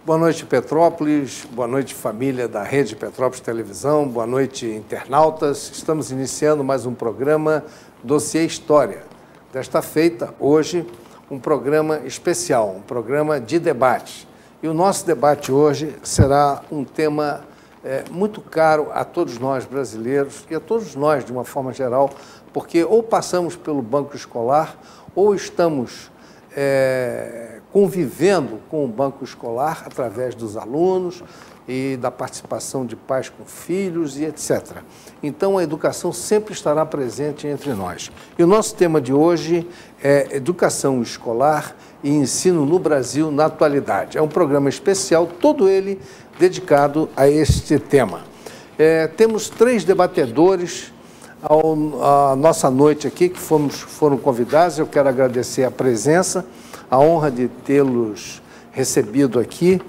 Boa noite, Petrópolis. Boa noite, família da Rede Petrópolis Televisão. Boa noite, internautas. Estamos iniciando mais um programa Dossiê História. Desta feita, hoje, um programa especial, um programa de debate. E o nosso debate hoje será um tema muito caro a todos nós brasileiros e a todos nós, de uma forma geral, porque ou passamos pelo banco escolar ou estamos convivendo com o banco escolar através dos alunos e da participação de pais com filhos e etc. Então, a educação sempre estará presente entre nós. E o nosso tema de hoje é Educação Escolar e Ensino no Brasil na Atualidade. É um programa especial, todo ele dedicado a este tema. Temos 3 debatedores a nossa noite aqui, que foram convidados. Eu quero agradecer a presença, a honra de tê-los recebido aqui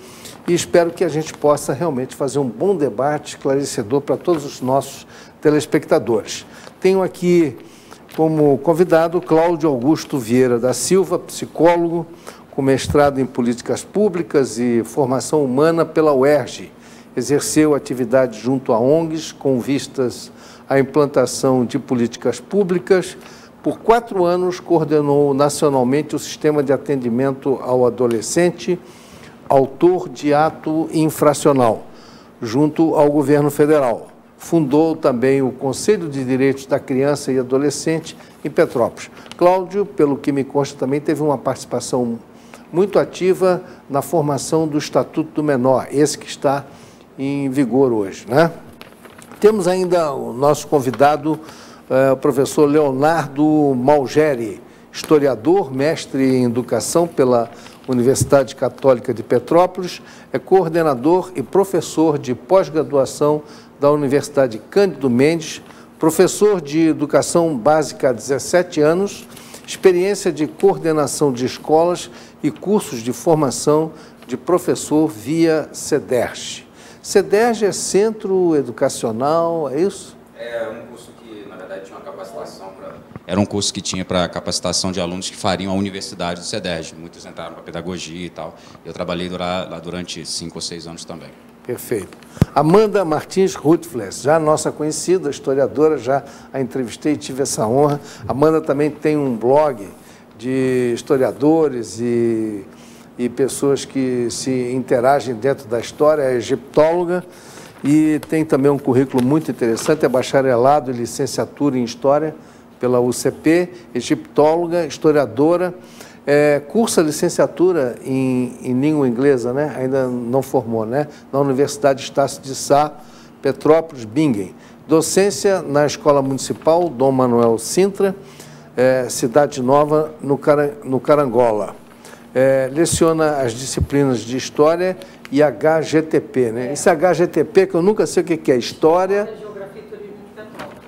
e espero que a gente possa realmente fazer um bom debate esclarecedor para todos os nossos telespectadores. Tenho aqui como convidado Cláudio Augusto Vieira da Silva, psicólogo, com mestrado em Políticas Públicas e Formação Humana pela UERJ. Exerceu atividade junto a ONGs com vistas à implantação de políticas públicas. Por 4 anos, coordenou nacionalmente o Sistema de Atendimento ao Adolescente, autor de ato infracional, junto ao Governo Federal. Fundou também o Conselho de Direitos da Criança e Adolescente em Petrópolis. Cláudio, pelo que me consta, também teve uma participação muito ativa na formação do Estatuto do Menor, esse que está em vigor hoje, né? Temos ainda o nosso convidado, o professor Leonardo Malgeri, historiador, mestre em Educação pela Universidade Católica de Petrópolis, é coordenador e professor de pós-graduação da Universidade Cândido Mendes, professor de Educação Básica há 17 anos, experiência de coordenação de escolas e cursos de formação de professor via CEDERJ. CEDERJ é Centro Educacional, é isso? É um curso que, na verdade, tinha uma capacitação para... Era um curso que tinha para capacitação de alunos que fariam a universidade do CEDERJ. Muitos entraram para pedagogia e tal. Eu trabalhei lá durante 5 ou 6 anos também. Perfeito. Amanda Martins Rutfles, já nossa conhecida historiadora, já a entrevistei e tive essa honra. Amanda também tem um blog de historiadores e pessoas que se interagem dentro da história, é egiptóloga e tem também um currículo muito interessante, é bacharelado e licenciatura em História pela UCP, egiptóloga, historiadora, cursa licenciatura em língua inglesa, né? Ainda não formou, né? Na Universidade Estácio de Sá, Petrópolis, Bingen. Docência na Escola Municipal Dom Manuel Sintra, Cidade Nova, no Carangola. Leciona as disciplinas de História e HGTP, né? Esse HGTP que eu nunca sei o que é, História... Geografia e Turismo de Petrópolis.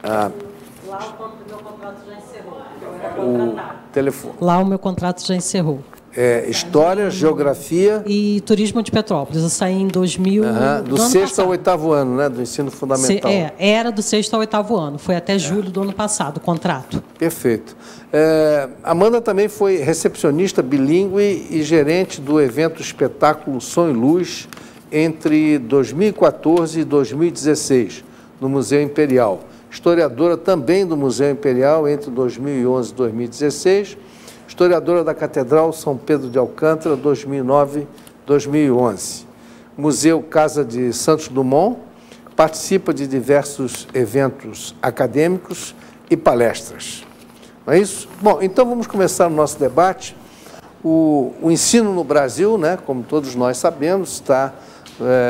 Lá o meu contrato já encerrou, eu era contratado. Telefone. Lá o meu contrato já encerrou. História, Geografia... E Turismo de Petrópolis. Eu saí em 2000... do 6º ao 8º ano, né? Do ensino fundamental. Era do 6º ao 8º ano. Foi até julho do ano passado, o contrato. Perfeito. Amanda também foi recepcionista bilíngue e gerente do evento espetáculo Som e Luz entre 2014 e 2016, no Museu Imperial. Historiadora também do Museu Imperial entre 2011 e 2016, historiadora da Catedral São Pedro de Alcântara, 2009-2011. Museu Casa de Santos Dumont, participa de diversos eventos acadêmicos e palestras. Não é isso? Bom, então vamos começar o nosso debate. O ensino no Brasil, né, como todos nós sabemos, está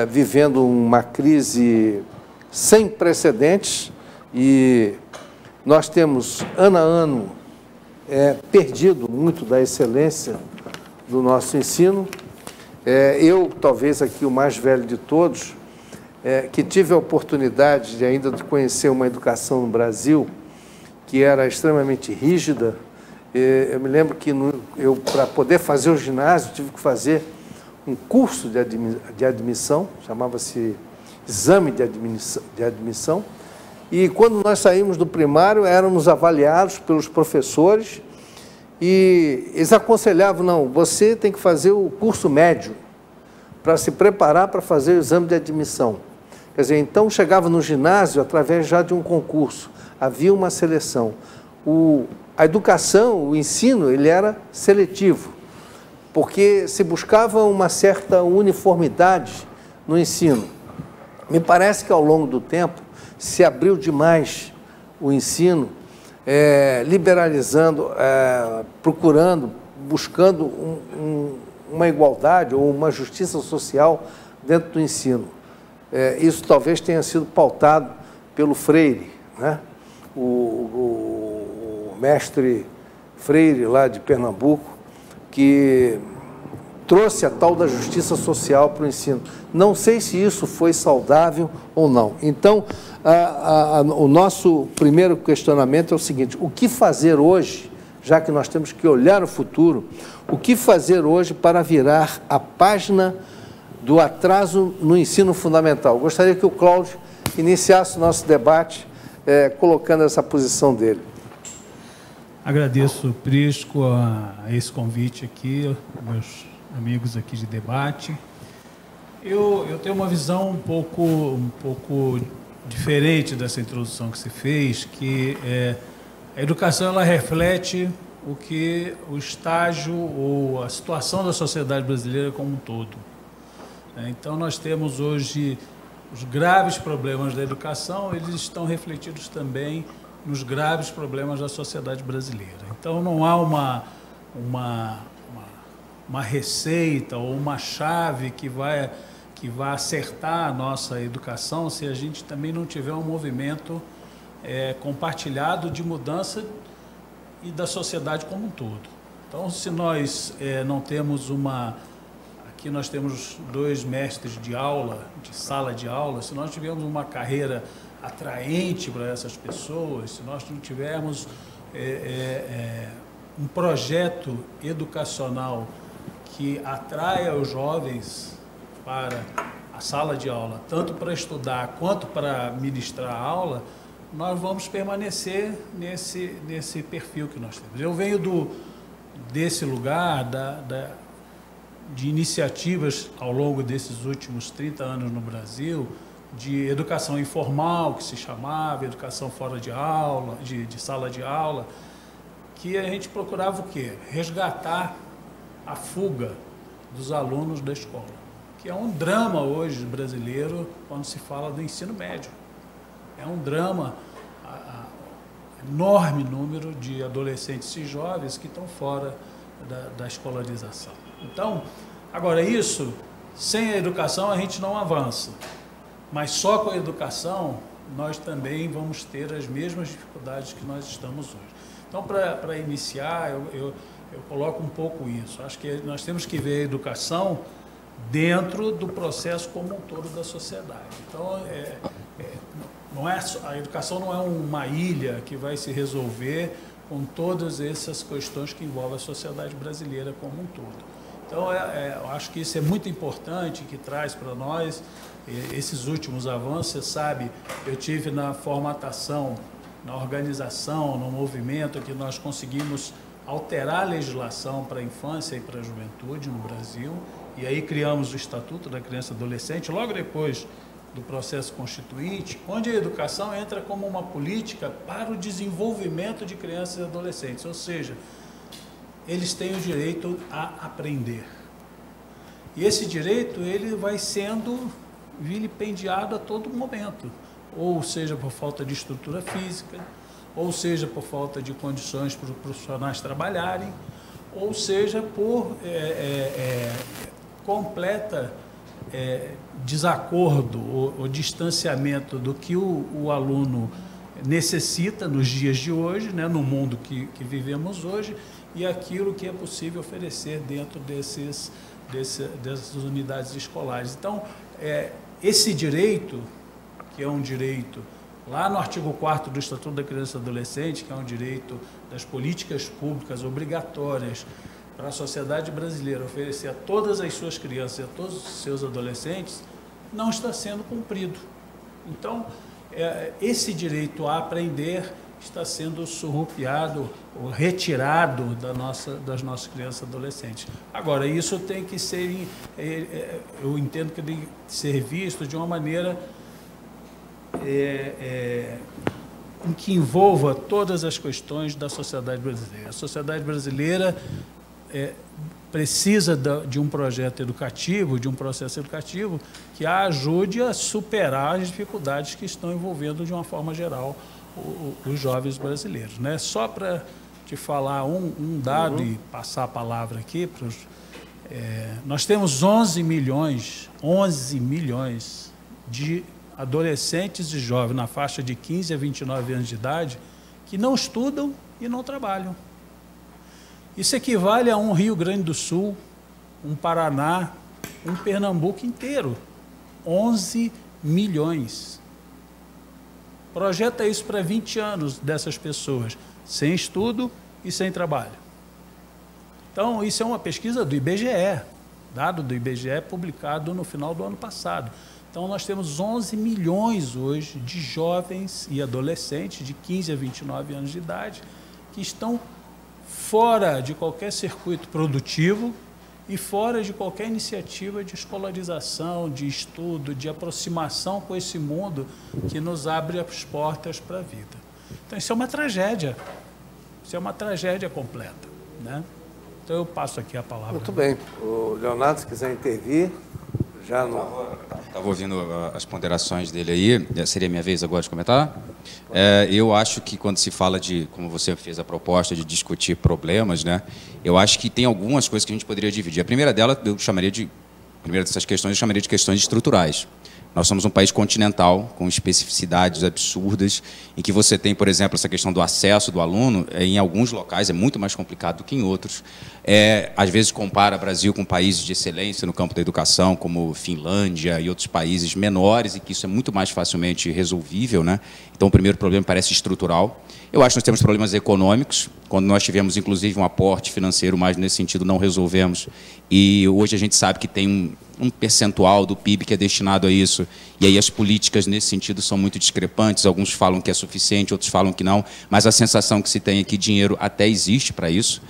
vivendo uma crise sem precedentes e nós temos, ano a ano, perdido muito da excelência do nosso ensino. Eu, talvez aqui o mais velho de todos, que tive a oportunidade de ainda de conhecer uma educação no Brasil que era extremamente rígida. Eu me lembro que para poder fazer o ginásio, tive que fazer um curso de admissão, chamava-se Exame de Admissão, e quando nós saímos do primário, éramos avaliados pelos professores e eles aconselhavam, não, você tem que fazer o curso médio para se preparar para fazer o exame de admissão. Quer dizer, então chegava no ginásio através já de um concurso, havia uma seleção. A educação, o ensino, ele era seletivo, porque se buscava uma certa uniformidade no ensino. Me parece que ao longo do tempo se abriu demais o ensino, liberalizando, procurando, buscando uma igualdade ou uma justiça social dentro do ensino. Isso talvez tenha sido pautado pelo Freire, né? O mestre Freire, lá de Pernambuco, que trouxe a tal da justiça social para o ensino. Não sei se isso foi saudável ou não. Então, o nosso primeiro questionamento é o seguinte: o que fazer hoje, já que nós temos que olhar o futuro, o que fazer hoje para virar a página do atraso no ensino fundamental? Gostaria que o Cláudio iniciasse o nosso debate colocando essa posição dele. Agradeço, Prisco, a esse convite aqui, meus amigos aqui de debate. Eu tenho uma visão um pouco diferente dessa introdução que se fez, que a educação ela reflete o estágio ou a situação da sociedade brasileira como um todo. Então, nós temos hoje os graves problemas da educação, eles estão refletidos também nos graves problemas da sociedade brasileira. Então, não há uma receita ou uma chave que vai acertar a nossa educação se a gente também não tiver um movimento compartilhado de mudança e da sociedade como um todo. Então, se nós não temos aqui nós temos 2 mestres de aula, de sala de aula, se nós tivermos uma carreira atraente para essas pessoas, se nós não tivermos um projeto educacional que atraia os jovens para a sala de aula, tanto para estudar quanto para ministrar a aula, nós vamos permanecer nesse perfil que nós temos. Eu venho desse lugar, de iniciativas ao longo desses últimos 30 anos no Brasil, de educação informal, que se chamava, educação fora de aula, de sala de aula, que a gente procurava o quê? Resgatar a fuga dos alunos da escola, que é um drama hoje brasileiro quando se fala do ensino médio. É um drama, enorme número de adolescentes e jovens que estão fora da escolarização. Então, agora isso, sem a educação a gente não avança, mas só com a educação nós também vamos ter as mesmas dificuldades que nós estamos hoje. Então, para iniciar, eu coloco um pouco isso. Acho que nós temos que ver a educação dentro do processo como um todo da sociedade. Então, a educação não é uma ilha que vai se resolver com todas essas questões que envolvem a sociedade brasileira como um todo. Então, eu acho que isso é muito importante, que traz para nós esses últimos avanços. Você sabe, eu tive na formatação, na organização, no movimento que nós conseguimos alterar a legislação para a infância e para a juventude no Brasil, e aí criamos o Estatuto da Criança e Adolescente, logo depois do processo constituinte, onde a educação entra como uma política para o desenvolvimento de crianças e adolescentes, ou seja, eles têm o direito a aprender. E esse direito ele vai sendo vilipendiado a todo momento, ou seja, por falta de estrutura física, ou seja, por falta de condições para os profissionais trabalharem, ou seja, por completa desacordo ou distanciamento do que o aluno necessita nos dias de hoje, né, no mundo que vivemos hoje, e aquilo que é possível oferecer dentro dessas unidades escolares. Então, esse direito, que é um direito lá no artigo 4º do Estatuto da Criança e Adolescente, que é um direito das políticas públicas obrigatórias para a sociedade brasileira oferecer a todas as suas crianças e a todos os seus adolescentes, não está sendo cumprido. Então, esse direito a aprender, está sendo surrupiado ou retirado das nossas crianças e adolescentes. Agora, isso tem que ser, eu entendo que tem que ser visto de uma maneira em que envolva todas as questões da sociedade brasileira. A sociedade brasileira precisa de um projeto educativo, de um processo educativo que a ajude a superar as dificuldades que estão envolvendo, de uma forma geral, os jovens brasileiros, né? Só para te falar um dado e passar a palavra aqui, nós temos 11 milhões de adolescentes e jovens na faixa de 15 a 29 anos de idade que não estudam e não trabalham. Isso equivale a um Rio Grande do Sul, um Paraná, um Pernambuco inteiro. 11 milhões. Projeta isso para 20 anos dessas pessoas, sem estudo e sem trabalho. Então, isso é uma pesquisa do IBGE, dado do IBGE publicado no final do ano passado. Então, nós temos 11 milhões hoje de jovens e adolescentes de 15 a 29 anos de idade que estão fora de qualquer circuito produtivo e fora de qualquer iniciativa de escolarização, de estudo, de aproximação com esse mundo que nos abre as portas para a vida. Então, isso é uma tragédia. Isso é uma tragédia completa, né? Então, eu passo aqui a palavra. Muito bem. O Leonardo, se quiser intervir, já não... Estava ouvindo as ponderações dele aí. Seria minha vez agora de comentar? Eu acho que quando se fala de, como você fez a proposta, de discutir problemas, né, eu acho que tem algumas coisas que a gente poderia dividir. A primeira dessas questões eu chamaria de questões estruturais. Nós somos um país continental, com especificidades absurdas, em que você tem, por exemplo, essa questão do acesso do aluno, em alguns locais é muito mais complicado do que em outros. Às vezes compara o Brasil com países de excelência no campo da educação, como Finlândia e outros países menores, e que isso é muito mais facilmente resolvível, né? Então, o primeiro problema parece estrutural. Eu acho que nós temos problemas econômicos. Quando nós tivemos, inclusive, um aporte financeiro, mas nesse sentido não resolvemos. E hoje a gente sabe que tem um percentual do PIB que é destinado a isso. E aí as políticas, nesse sentido, são muito discrepantes. Alguns falam que é suficiente, outros falam que não. Mas a sensação que se tem é que dinheiro até existe para isso.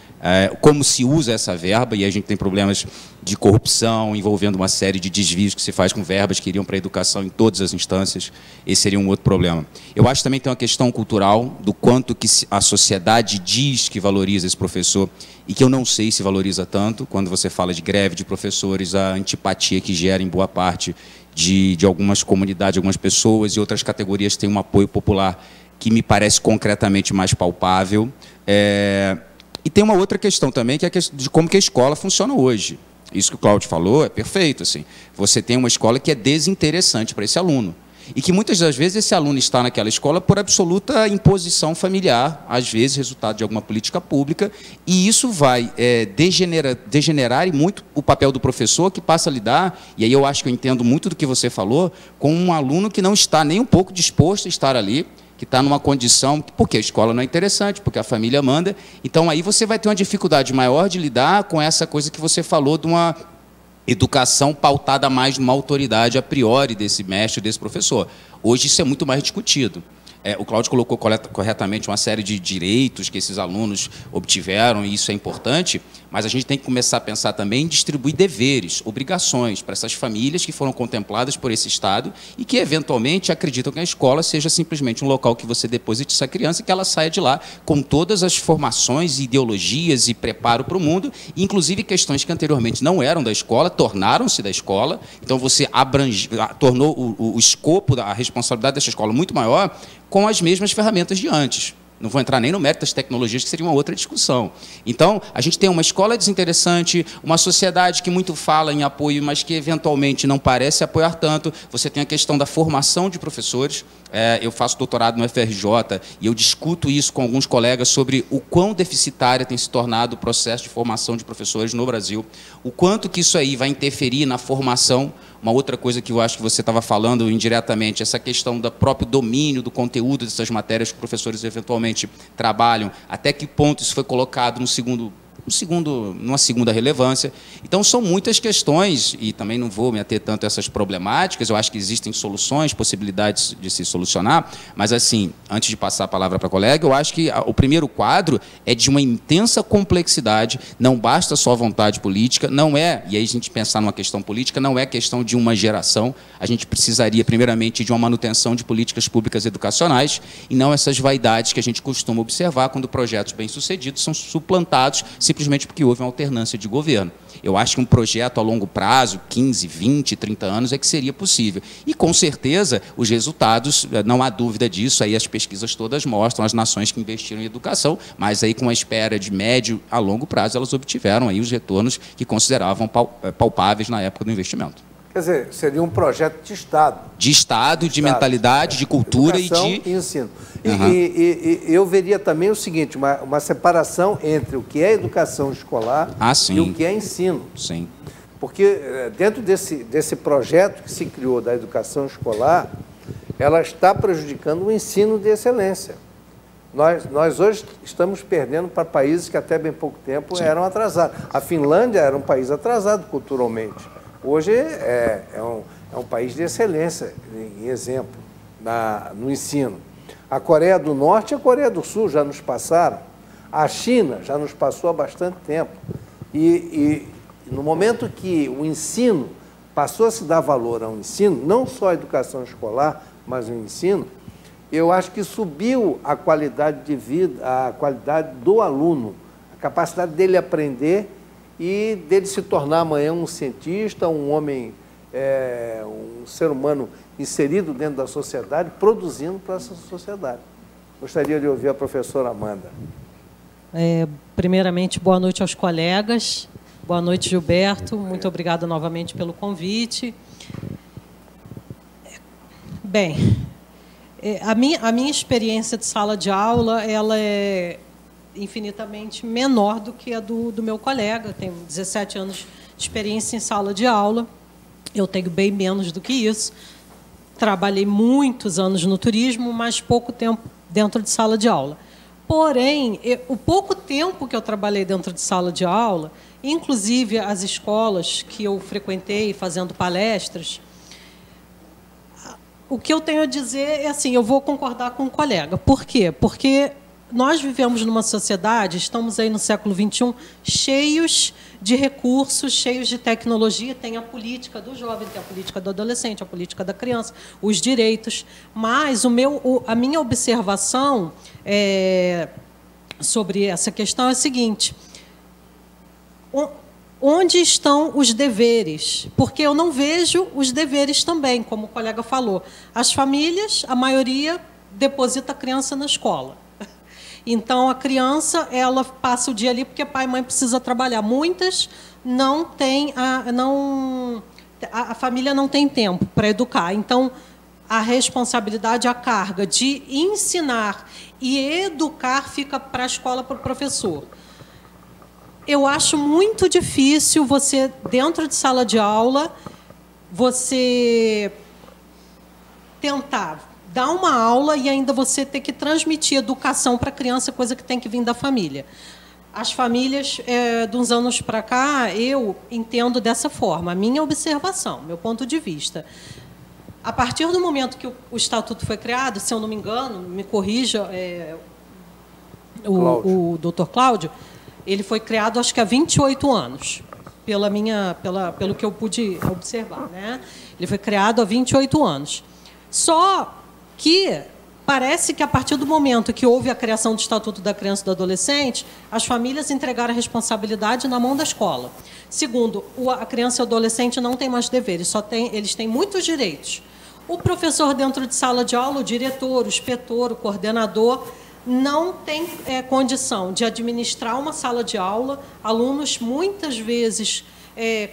Como se usa essa verba, e a gente tem problemas de corrupção envolvendo uma série de desvios que se faz com verbas que iriam para a educação em todas as instâncias. Esse seria um outro problema. Eu acho também que tem uma questão cultural do quanto que a sociedade diz que valoriza esse professor e que eu não sei se valoriza tanto. Quando você fala de greve de professores, a antipatia que gera em boa parte de algumas comunidades, algumas pessoas e outras categorias têm um apoio popular que me parece concretamente mais palpável. E tem uma outra questão também, que é a questão de como que a escola funciona hoje. Isso que o Cláudio falou é perfeito. Assim. Você tem uma escola que é desinteressante para esse aluno. E que muitas das vezes esse aluno está naquela escola por absoluta imposição familiar, às vezes resultado de alguma política pública, e isso vai degenerar e muito o papel do professor, que passa a lidar, e aí eu acho que eu entendo muito do que você falou, com um aluno que não está nem um pouco disposto a estar ali, que está numa condição, porque a escola não é interessante, porque a família manda, então aí você vai ter uma dificuldade maior de lidar com essa coisa que você falou de uma educação pautada mais numa autoridade a priori desse mestre, desse professor. Hoje isso é muito mais discutido. O Cláudio colocou corretamente uma série de direitos que esses alunos obtiveram, e isso é importante, mas a gente tem que começar a pensar também em distribuir deveres, obrigações para essas famílias que foram contempladas por esse Estado e que, eventualmente, acreditam que a escola seja simplesmente um local que você deposite essa criança e que ela saia de lá com todas as formações, ideologias e preparo para o mundo, inclusive questões que anteriormente não eram da escola, tornaram-se da escola, então você tornou o escopo, a responsabilidade dessa escola muito maior, com as mesmas ferramentas de antes. Não vou entrar nem no mérito das tecnologias, que seria uma outra discussão. Então, a gente tem uma escola desinteressante, uma sociedade que muito fala em apoio, mas que eventualmente não parece apoiar tanto. Você tem a questão da formação de professores. Eu faço doutorado no FRJ e eu discuto isso com alguns colegas sobre o quão deficitária tem se tornado o processo de formação de professores no Brasil, o quanto que isso aí vai interferir na formação. Uma outra coisa que eu acho que você estava falando indiretamente, essa questão do próprio domínio do conteúdo dessas matérias que os professores eventualmente trabalham, até que ponto isso foi colocado no segundo numa segunda relevância. Então, são muitas questões, e também não vou me ater tanto a essas problemáticas, eu acho que existem soluções, possibilidades de se solucionar, mas, assim, antes de passar a palavra para a colega, eu acho que o primeiro quadro é de uma intensa complexidade, não basta só vontade política, não é, e aí a gente pensar numa questão política, não é questão de uma geração, a gente precisaria, primeiramente, de uma manutenção de políticas públicas educacionais, e não essas vaidades que a gente costuma observar quando projetos bem-sucedidos são suplantados simplesmente porque houve uma alternância de governo. Eu acho que um projeto a longo prazo, 15, 20, 30 anos, é que seria possível. E, com certeza, os resultados, não há dúvida disso, aí as pesquisas todas mostram, as nações que investiram em educação, mas aí com a espera de médio a longo prazo, elas obtiveram aí os retornos que consideravam palpáveis na época do investimento. Quer dizer, seria um projeto de Estado. De Estado, de mentalidade, de cultura educação e de... ensino. E eu veria também o seguinte, uma separação entre o que é educação escolar e o que é ensino. Sim. Porque dentro desse projeto que se criou da educação escolar, ela está prejudicando o ensino de excelência. Nós hoje estamos perdendo para países que até bem pouco tempo eram atrasados. A Finlândia era um país atrasado culturalmente. Hoje é um país de excelência, em exemplo, no ensino. A Coreia do Norte e a Coreia do Sul já nos passaram. A China já nos passou há bastante tempo. E no momento que o ensino passou a se dar valor ao ensino, não só a educação escolar, mas o ensino, eu acho que subiu a qualidade de vida, a qualidade do aluno, a capacidade dele aprender e dele se tornar amanhã um cientista, um homem, um ser humano inserido dentro da sociedade, produzindo para essa sociedade. Gostaria de ouvir a professora Amanda. Primeiramente, boa noite aos colegas. Boa noite, Gilberto. Muito obrigada novamente pelo convite. Bem, a minha experiência de sala de aula, ela é infinitamente menor do que a do meu colega. Eu tenho 17 anos de experiência em sala de aula. Eu tenho bem menos do que isso. Trabalhei muitos anos no turismo, mas pouco tempo dentro de sala de aula. Porém, o pouco tempo que eu trabalhei dentro de sala de aula, inclusive as escolas que eu frequentei fazendo palestras, o que eu tenho a dizer é assim, eu vou concordar com o colega. Por quê? Porque nós vivemos numa sociedade, estamos aí no século XXI, cheios de recursos, cheios de tecnologia. Tem a política do jovem, tem a política do adolescente, a política da criança, os direitos. Mas a minha observação sobre essa questão é a seguinte: onde estão os deveres? Porque eu não vejo os deveres também, como o colega falou. As famílias, a maioria, deposita a criança na escola. Então, a criança, ela passa o dia ali porque pai e mãe precisam trabalhar. Muitas não têm, a família não tem tempo para educar. Então, a responsabilidade, a carga de ensinar e educar fica para a escola, para o professor. Eu acho muito difícil você, dentro de sala de aula, você tentar dar uma aula e ainda você ter que transmitir educação para a criança, coisa que tem que vir da família. As famílias, de uns anos para cá, eu entendo dessa forma, a minha observação, meu ponto de vista. A partir do momento que o Estatuto foi criado, se eu não me engano, me corrija, o doutor Cláudio, ele foi criado, acho que há 28 anos, pelo que eu pude observar, né? Ele foi criado há 28 anos. Só que parece que, a partir do momento que houve a criação do Estatuto da Criança e do Adolescente, as famílias entregaram a responsabilidade na mão da escola. Segundo, a criança e o adolescente não têm mais deveres, eles têm muitos direitos. O professor dentro de sala de aula, o diretor, o inspetor, o coordenador, não tem condição de administrar uma sala de aula. Alunos, muitas vezes,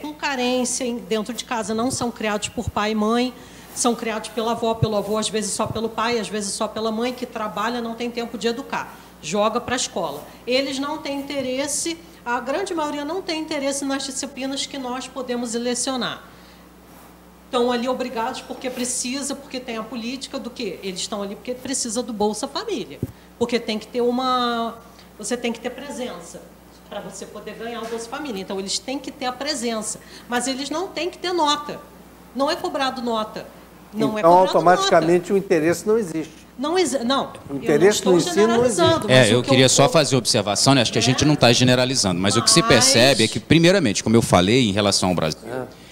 com carência dentro de casa, não são criados por pai e mãe, são criados pela avó, pelo avô, às vezes só pelo pai, às vezes só pela mãe, que trabalha, não tem tempo de educar, joga para a escola. Eles não têm interesse, a grande maioria não tem interesse nas disciplinas que nós podemos lecionar. Estão ali obrigados porque precisa, porque tem a política do quê? Eles estão ali porque precisa do Bolsa Família, porque tem que ter você tem que ter presença. para você poder ganhar o Bolsa Família. Então, eles têm que ter a presença, mas eles não têm que ter nota. Não é cobrado nota. Não então, é automaticamente, o interesse não existe. Não, o interesse no ensino não existe. Eu queria só fazer observação, né? Acho que a gente não está generalizando, mas o que se percebe é que, primeiramente, como eu falei em relação ao Brasil,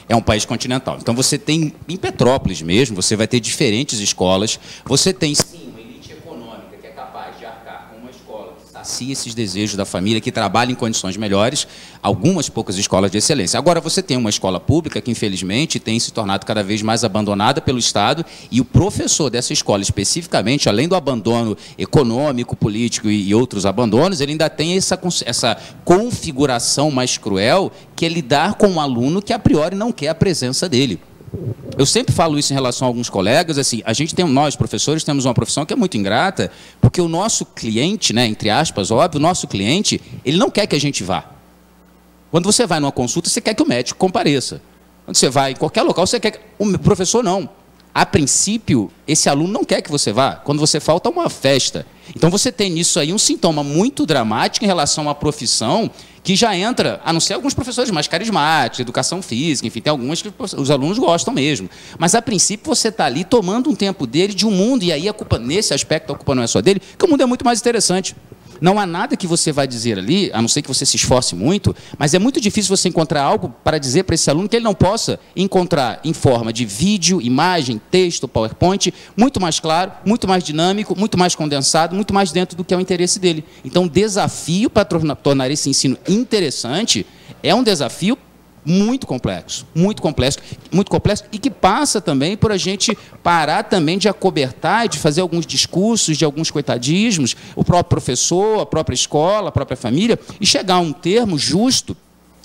é um país continental. Então, você tem, em Petrópolis mesmo, você vai ter diferentes escolas, você tem, sim, uma elite econômica que é capaz de arcar com uma escola que sacia esses desejos da família, que trabalha em condições melhores, algumas poucas escolas de excelência. Agora, você tem uma escola pública que, infelizmente, tem se tornado cada vez mais abandonada pelo Estado, e o professor dessa escola, especificamente, além do abandono econômico, político e outros abandonos, ele ainda tem essa configuração mais cruel, que é lidar com um aluno que, a priori, não quer a presença dele. Eu sempre falo isso em relação a alguns colegas, assim, nós, professores, temos uma profissão que é muito ingrata, porque o nosso cliente, né, entre aspas, óbvio, o nosso cliente, ele não quer que a gente vá. Quando você vai numa consulta, você quer que o médico compareça. Quando você vai em qualquer local, você quer que... O professor não. A princípio, esse aluno não quer que você vá. Quando você falta, uma festa. Então, você tem nisso aí um sintoma muito dramático em relação à profissão, que já entra, a não ser alguns professores mais carismáticos, educação física, enfim, tem algumas que os alunos gostam mesmo. Mas, a princípio, você está ali tomando um tempo dele de um mundo, e aí, nesse aspecto, a culpa não é só dele, porque o mundo é muito mais interessante. Não há nada que você vai dizer ali, a não ser que você se esforce muito, mas é muito difícil você encontrar algo para dizer para esse aluno que ele não possa encontrar em forma de vídeo, imagem, texto, PowerPoint, muito mais claro, muito mais dinâmico, muito mais condensado, muito mais dentro do que é o interesse dele. Então, o desafio para tornar esse ensino interessante é um desafio muito complexo e que passa também por a gente parar também de acobertar e de fazer alguns discursos de alguns coitadismos, o próprio professor, a própria escola, a própria família, e chegar a um termo justo,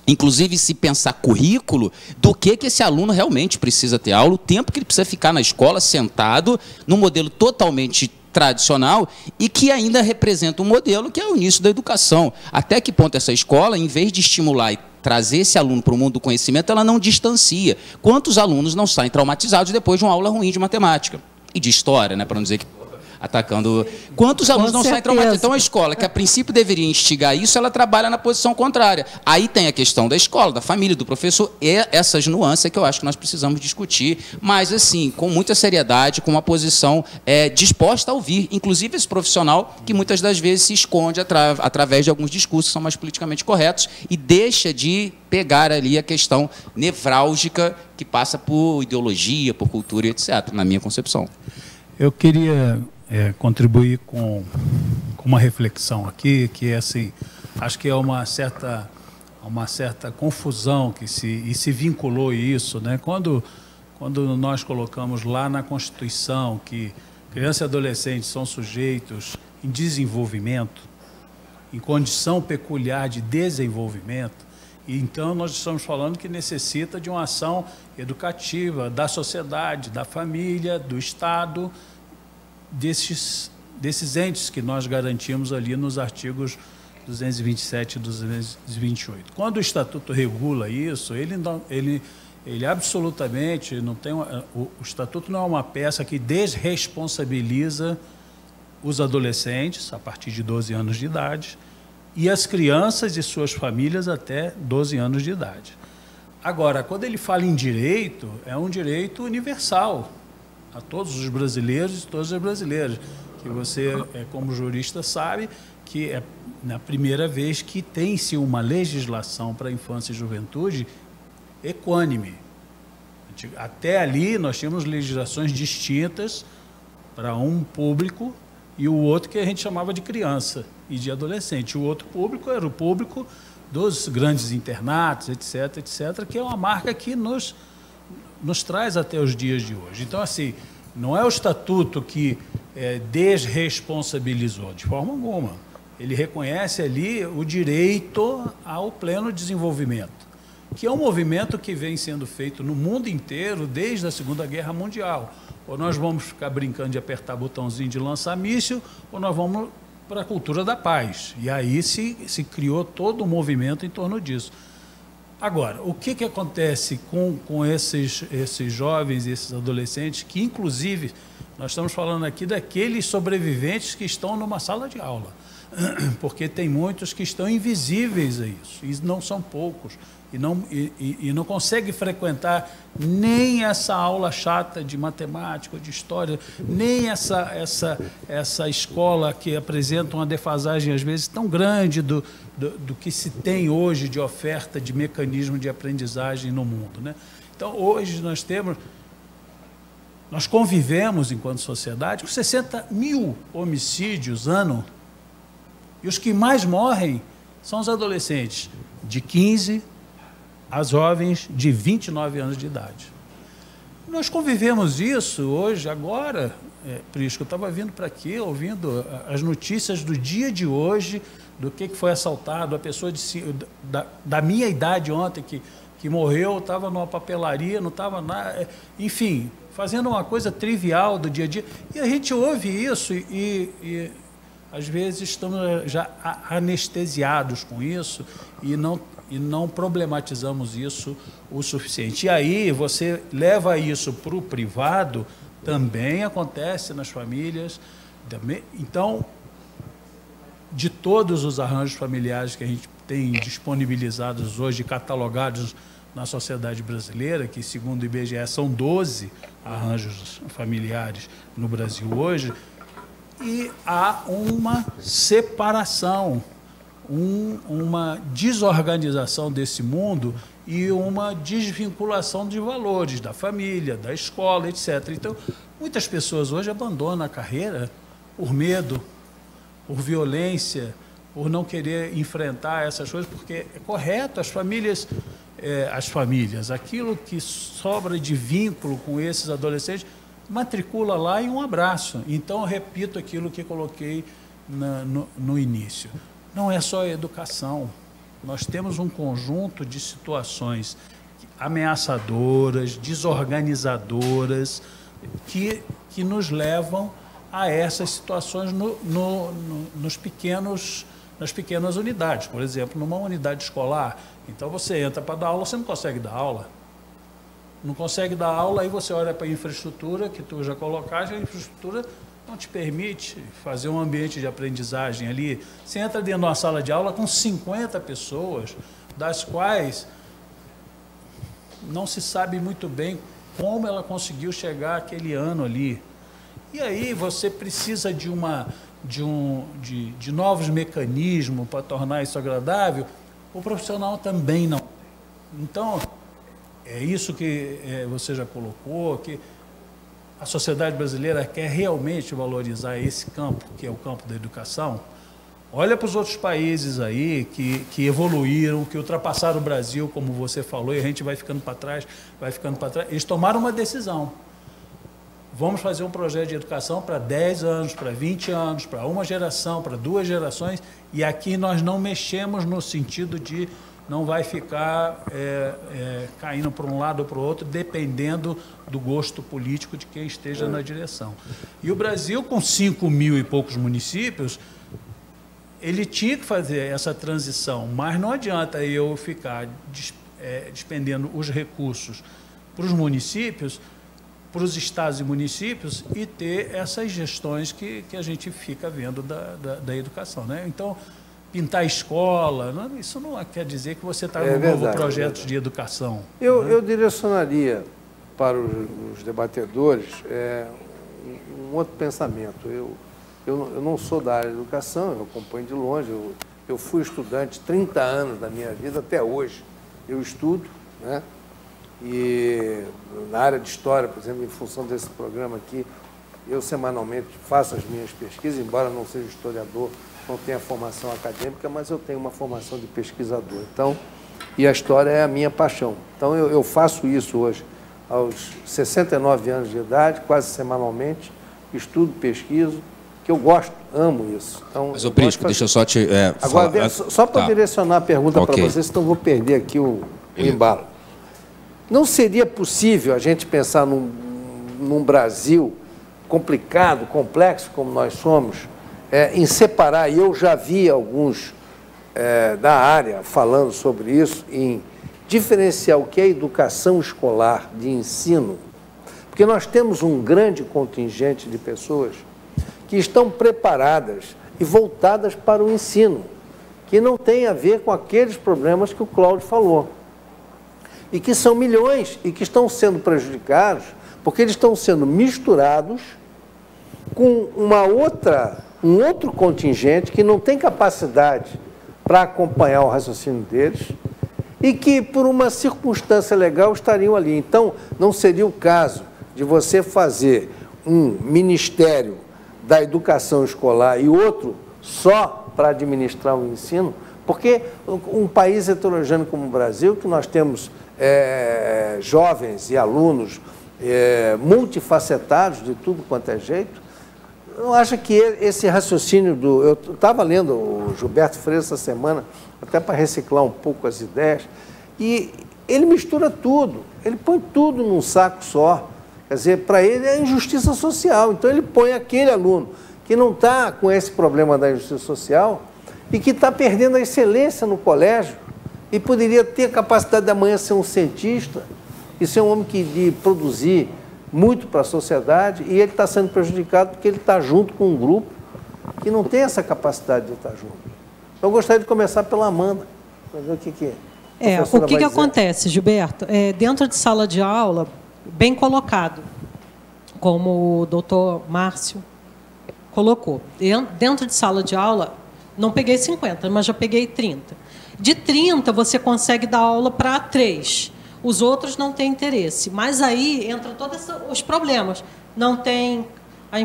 inclusive se pensar currículo, do que esse aluno realmente precisa ter aula, o tempo que ele precisa ficar na escola sentado, num modelo totalmente tradicional e que ainda representa um modelo que é o início da educação. Até que ponto essa escola, em vez de estimular e trazer esse aluno para o mundo do conhecimento, ela não distancia. Quantos alunos não saem traumatizados depois de uma aula ruim de matemática? E de história, né, para não dizer que atacando... Quantos alunos não saem traumatizados? Então, a escola, que a princípio deveria instigar isso, ela trabalha na posição contrária. Aí tem a questão da escola, da família, do professor, e essas nuances que eu acho que nós precisamos discutir, mas, assim, com muita seriedade, com uma posição disposta a ouvir, inclusive esse profissional que muitas das vezes se esconde através de alguns discursos que são mais politicamente corretos e deixa de pegar ali a questão nevrálgica que passa por ideologia, por cultura e etc., na minha concepção. Eu queria contribuir com uma reflexão aqui, que é assim, acho que é uma certa confusão que se vinculou isso, né? Quando nós colocamos lá na Constituição que crianças e adolescentes são sujeitos em desenvolvimento, em condição peculiar de desenvolvimento, e então nós estamos falando que necessita de uma ação educativa da sociedade, da família, do Estado, desses entes que nós garantimos ali nos artigos 227 e 228. Quando o Estatuto regula isso, ele absolutamente não tem... O Estatuto não é uma peça que desresponsabiliza os adolescentes a partir de 12 anos de idade e as crianças e suas famílias até 12 anos de idade. Agora, quando ele fala em direito, é um direito universal a todos os brasileiros e todas as brasileiras, que você, como jurista, sabe que é na primeira vez que tem-se uma legislação para a infância e juventude equânime. Até ali, nós tínhamos legislações distintas para um público e o outro que a gente chamava de criança e de adolescente. O outro público era o público dos grandes internatos, etc., etc., que é uma marca que nos traz até os dias de hoje. Então, assim, não é o Estatuto que desresponsabilizou, de forma alguma. Ele reconhece ali o direito ao pleno desenvolvimento, que é um movimento que vem sendo feito no mundo inteiro desde a Segunda Guerra Mundial. Ou nós vamos ficar brincando de apertar botãozinho de lançar míssil, ou nós vamos para a cultura da paz. E aí se criou todo um movimento em torno disso. Agora, o que acontece com esses jovens e esses adolescentes que, inclusive, nós estamos falando aqui daqueles sobreviventes que estão numa sala de aula. porque tem muitos que estão invisíveis a isso, e não são poucos, e não conseguem frequentar nem essa aula chata de matemática, de história, nem essa escola que apresenta uma defasagem, às vezes, tão grande do que se tem hoje de oferta de mecanismo de aprendizagem no mundo, né? Então, hoje nós convivemos, enquanto sociedade, com 60 mil homicídios ano, e os que mais morrem são os adolescentes de 15 a jovens de 29 anos de idade. Nós convivemos isso hoje, agora, Prisco, eu estava vindo para aqui, ouvindo as notícias do dia de hoje, do que foi assaltado, a pessoa da minha idade ontem que morreu, estava numa papelaria, não estava nada, enfim, fazendo uma coisa trivial do dia a dia. E a gente ouve isso e às vezes estamos já anestesiados com isso e não problematizamos isso o suficiente. E aí você leva isso para o privado, também acontece nas famílias. Então, de todos os arranjos familiares que a gente tem disponibilizados hoje, catalogados na sociedade brasileira, que segundo o IBGE são 12 arranjos familiares no Brasil hoje, e há uma separação, uma desorganização desse mundo e uma desvinculação de valores da família, da escola, etc. Então, muitas pessoas hoje abandonam a carreira por medo, por violência, por não querer enfrentar essas coisas, porque é correto, as famílias, aquilo que sobra de vínculo com esses adolescentes, matricula lá em um abraço. Então, eu repito aquilo que coloquei no início. Não é só a educação. Nós temos um conjunto de situações ameaçadoras, desorganizadoras, que nos levam a essas situações nas pequenas unidades. Por exemplo, numa unidade escolar, então você entra para dar aula, você não consegue dar aula. Não consegue dar aula, aí você olha para a infraestrutura que tu já colocaste, a infraestrutura não te permite fazer um ambiente de aprendizagem ali. Você entra dentro de uma sala de aula com 50 pessoas, das quais não se sabe muito bem como ela conseguiu chegar aquele ano ali. E aí você precisa de novos mecanismos para tornar isso agradável. O profissional também não. Então, é isso que você já colocou, que a sociedade brasileira quer realmente valorizar esse campo, que é o campo da educação. Olha para os outros países aí que evoluíram, que ultrapassaram o Brasil, como você falou, e a gente vai ficando para trás, Eles tomaram uma decisão. Vamos fazer um projeto de educação para 10 anos, para 20 anos, para uma geração, para 2 gerações, e aqui nós não mexemos no sentido de não vai ficar caindo para um lado ou para o outro, dependendo do gosto político de quem esteja na direção. E o Brasil, com 5 mil e poucos municípios, ele tinha que fazer essa transição, mas não adianta eu ficar despendendo os recursos para os municípios, para os estados e municípios, e ter essas gestões que a gente fica vendo da educação, né? Então, pintar escola, isso não quer dizer que você está num novo projeto de educação. Eu direcionaria para os debatedores um outro pensamento. Eu não sou da área de educação, eu acompanho de longe, eu fui estudante 30 anos da minha vida, até hoje eu estudo, né? E na área de história, por exemplo, em função desse programa aqui, eu semanalmente faço as minhas pesquisas, embora não seja historiador, não tenha formação acadêmica, mas eu tenho uma formação de pesquisador. Então, e a história é a minha paixão. Então, eu faço isso hoje, aos 69 anos de idade, quase semanalmente, estudo, pesquiso, que eu gosto, amo isso. Então, mas, ô Prisco, deixa eu só te agora, falar. Só para direcionar a pergunta para vocês, senão eu vou perder aqui o embalo. Não seria possível a gente pensar num Brasil complicado, complexo, como nós somos, em separar, e eu já vi alguns da área falando sobre isso, em diferenciar o que é educação escolar de ensino, porque nós temos um grande contingente de pessoas que estão preparadas e voltadas para o ensino, que não tem a ver com aqueles problemas que o Cláudio falou. E que são milhões e que estão sendo prejudicados porque eles estão sendo misturados com um outro contingente que não tem capacidade para acompanhar o raciocínio deles e que, por uma circunstância legal, estariam ali. Então, não seria o caso de você fazer um ministério da educação escolar e outro só para administrar o ensino, porque um país heterogêneo como o Brasil, que nós temos jovens e alunos multifacetados de tudo quanto é jeito, eu acho que esse raciocínio eu estava lendo o Gilberto Freire essa semana, até para reciclar um pouco as ideias, e ele mistura tudo, ele põe tudo num saco só. Quer dizer, para ele é injustiça social. Então, ele põe aquele aluno que não está com esse problema da injustiça social e que está perdendo a excelência no colégio e poderia ter a capacidade de amanhã ser um cientista e ser um homem de produzir muito para a sociedade, e ele está sendo prejudicado porque ele está junto com um grupo que não tem essa capacidade de estar junto. Então, eu gostaria de começar pela Amanda, para ver o que é. O que acontece, Gilberto? Dentro de sala de aula, bem colocado, como o doutor Márcio colocou. Dentro de sala de aula, não peguei 50, mas já peguei 30. De 30, você consegue dar aula para 3. Os outros não têm interesse. Mas aí entram todos os problemas. Não tem a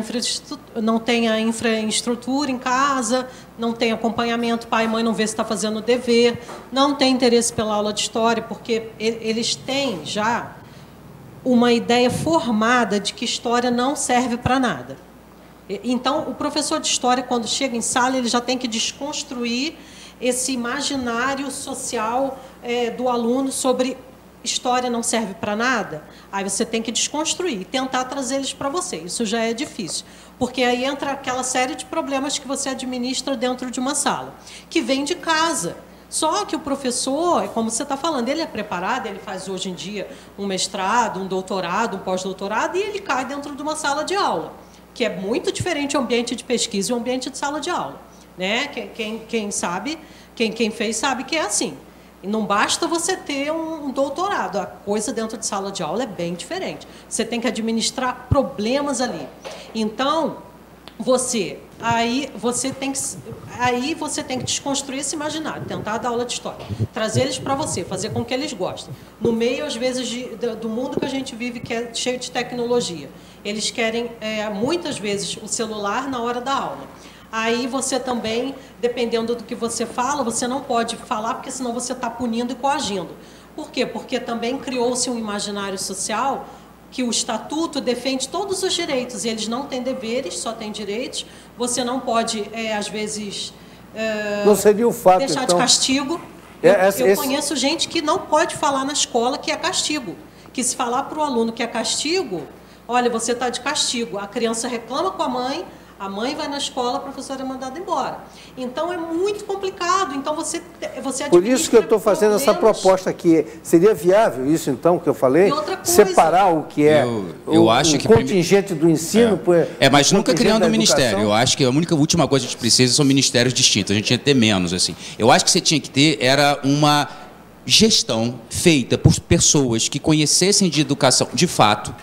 infraestrutura em casa, não tem acompanhamento, pai e mãe não vê se está fazendo o dever, não tem interesse pela aula de história, porque eles têm já uma ideia formada de que história não serve para nada. Então, o professor de história, quando chega em sala, ele já tem que desconstruir esse imaginário social do aluno sobre história não serve para nada. Aí você tem que desconstruir e tentar trazer eles para você. Isso já é difícil, porque aí entra aquela série de problemas que você administra dentro de uma sala, que vem de casa. Só que o professor, como você está falando, ele é preparado, ele faz hoje em dia um mestrado, um doutorado, um pós-doutorado, e ele cai dentro de uma sala de aula, que é muito diferente o ambiente de pesquisa e o ambiente de sala de aula. Né? Quem sabe, quem fez sabe que é assim. E não basta você ter um doutorado, a coisa dentro de sala de aula é bem diferente. Você tem que administrar problemas ali. Então, você tem que desconstruir esse imaginário, tentar dar aula de história, trazer eles para você, fazer com que eles gostem. No meio, às vezes, do mundo que a gente vive, que é cheio de tecnologia, eles querem, muitas vezes, o celular na hora da aula. Aí você também, dependendo do que você fala, você não pode falar, porque senão você está punindo e coagindo. Por quê? Porque também criou-se um imaginário social que o Estatuto defende todos os direitos, e eles não têm deveres, só têm direitos. Você não pode, às vezes, não seria o fato, deixar então, de castigo. Eu conheço gente que não pode falar na escola que é castigo. Que se falar para o aluno que é castigo, olha, você está de castigo. A criança reclama com a mãe vai na escola, a professora é mandada embora. Então, é muito complicado. Então, você Por isso que eu estou fazendo essa proposta aqui. Seria viável isso, então, que eu falei? Separar o que é o contingente do ensino... Mas nunca criando um ministério. Eu acho que a última coisa que a gente precisa são ministérios distintos. A gente tinha que ter menos, assim. Eu acho que você tinha que ter uma gestão feita por pessoas que conhecessem de educação de fato.